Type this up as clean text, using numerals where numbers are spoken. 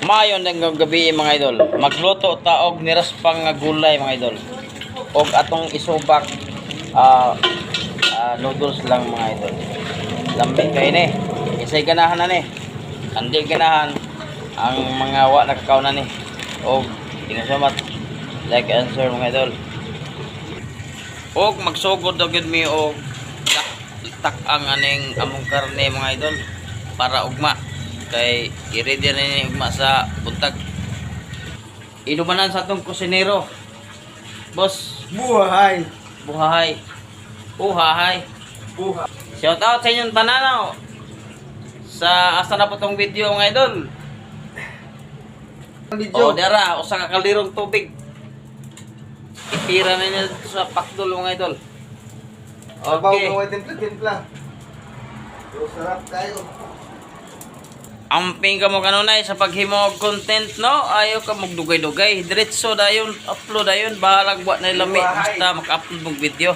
Mayon ng gabi mga idol. Magluto ta og niraspang nga gulay mga idol. Og atong isubak noodles lang mga idol. Lambi kay ni. Isay ganahan na ni. Andi ganahan ang mga wa nakakaw na ni. Og tingnan sa mat. Like answer mga idol. Og magsugod daw gyud mi og tak ang aning among karne mga idol para ugma kay i-ready na ni ugma sa buntag. Inumanan sa atong kusinero. Boss, Buhay! buhay. Buhay. Buhay! Shout out sa inyong tanan sa asa na po tong video mga idol. Video. O dara usa ka kalderong tubig. Ipira na niya dito sa pakdol mga idol. Sabaw Okay. ng white timpla. So, sarap tayo. Amping ka mo kanunay sa paghimo og content no, ayaw ka magdugay-dugay. Diretso dayon upload dayon, bahalag buat na lami basta maka-upload mong video.